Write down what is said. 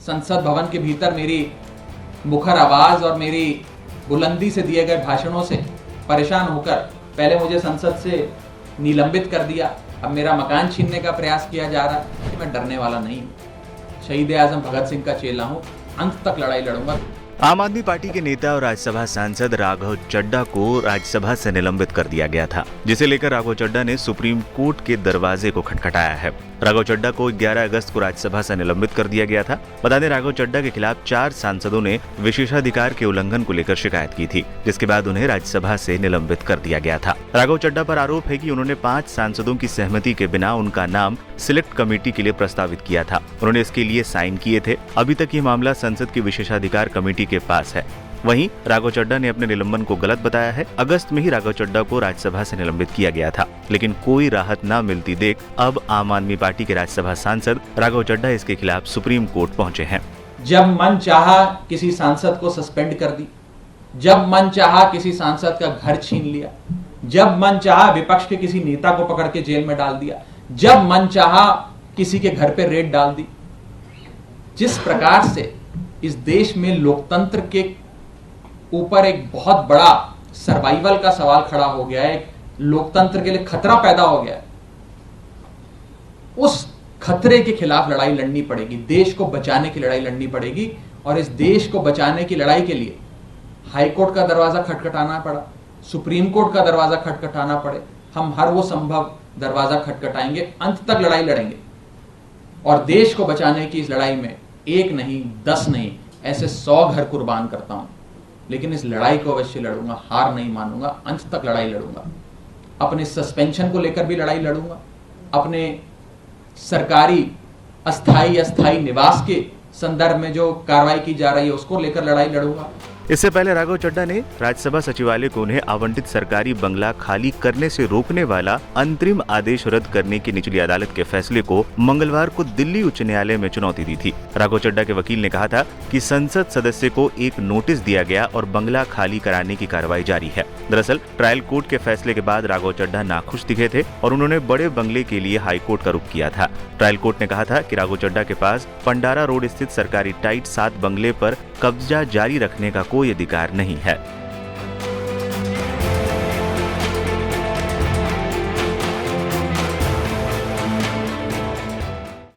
संसद भवन के भीतर मेरी मुखर आवाज और मेरी बुलंदी से दिए गए भाषणों से परेशान होकर पहले मुझे संसद से निलंबित कर दिया, अब मेरा मकान छीनने का प्रयास किया जा रहा है। मैं डरने वाला नहीं हूँ। शहीद आजम भगत सिंह का चेला हूँ, अंत तक लड़ाई लड़ूंगा। आम आदमी पार्टी के नेता और राज्यसभा सांसद राघव चड्ढा को राज्यसभा से निलंबित कर दिया गया था, जिसे लेकर राघव चड्ढा ने सुप्रीम कोर्ट के दरवाजे को खटखटाया है। राघव चड्ढा को 11 अगस्त को राज्यसभा से निलंबित कर दिया गया था। बता दें, राघव चड्ढा के खिलाफ 4 सांसदों ने विशेषाधिकार के उल्लंघन को लेकर शिकायत की थी, जिसके बाद उन्हें राज्यसभा से निलंबित कर दिया गया था। राघव चड्ढा पर आरोप है कि उन्होंने 5 सांसदों की सहमति के बिना उनका नाम सिलेक्ट कमेटी के लिए प्रस्तावित किया था। उन्होंने इसके लिए साइन किए थे। अभी तक ये मामला संसद की विशेषाधिकार कमेटी के पास है। वहीं राघव चड्ढा ने अपने निलंबन को गलत बताया है। अगस्त में ही राघव चड्ढा को राज्यसभा से निलंबित किया गया था, लेकिन कोई राहत न मिलती देख अब आम आदमी पार्टी के राज्यसभा सांसद राघव चड्ढा इसके खिलाफ सुप्रीम कोर्ट पहुंचे हैं। जब मन चाहा किसी सांसद को सस्पेंड कर दी, जब मन चाहा किसी सांसद का घर छीन लिया, जब मन चाहा विपक्ष के किसी नेता को पकड़ के जेल में डाल दिया, जब मन चाहा किसी के घर पे रेड डाल दी। जिस प्रकार से इस देश में लोकतंत्र के ऊपर एक बहुत बड़ा सर्वाइवल का सवाल खड़ा हो गया है, लोकतंत्र के लिए खतरा पैदा हो गया है, उस खतरे के खिलाफ लड़ाई लड़नी पड़ेगी। देश को बचाने की लड़ाई लड़नी पड़ेगी, और इस देश को बचाने की लड़ाई के लिए हाईकोर्ट का दरवाजा खटखटाना पड़ा, सुप्रीम कोर्ट का दरवाजा खटखटाना पड़े, हम हर वो संभव दरवाजा खटखटाएंगे, अंत तक लड़ाई लड़ेंगे। और देश को बचाने की इस लड़ाई में 1 नहीं 10 नहीं, ऐसे 100 घर कुर्बान करता हूं, लेकिन इस लड़ाई को अवश्य लड़ूंगा, हार नहीं मानूंगा, अंत तक लड़ाई लड़ूंगा। अपने सस्पेंशन को लेकर भी लड़ाई लड़ूंगा, अपने सरकारी अस्थाई निवास के संदर्भ में जो कार्रवाई की जा रही है उसको लेकर लड़ाई लड़ूंगा। इससे पहले राघव चड्ढा ने राज्यसभा सचिवालय को उन्हें आवंटित सरकारी बंगला खाली करने से रोकने वाला अंतरिम आदेश रद्द करने की निचली अदालत के फैसले को मंगलवार को दिल्ली उच्च न्यायालय में चुनौती दी थी। राघव चड्ढा के वकील ने कहा था कि संसद सदस्य को एक नोटिस दिया गया और बंगला खाली कराने की कार्रवाई जारी है। दरअसल ट्रायल कोर्ट के फैसले के बाद राघव चड्ढा नाखुश दिखे थे और उन्होंने बड़े बंगले के लिए हाईकोर्ट का रुख किया था। ट्रायल कोर्ट ने कहा था कि राघव चड्ढा के पास पंडारा रोड स्थित सरकारी टाइट 7 बंगले पर कब्जा जारी रखने का कोई अधिकार नहीं है।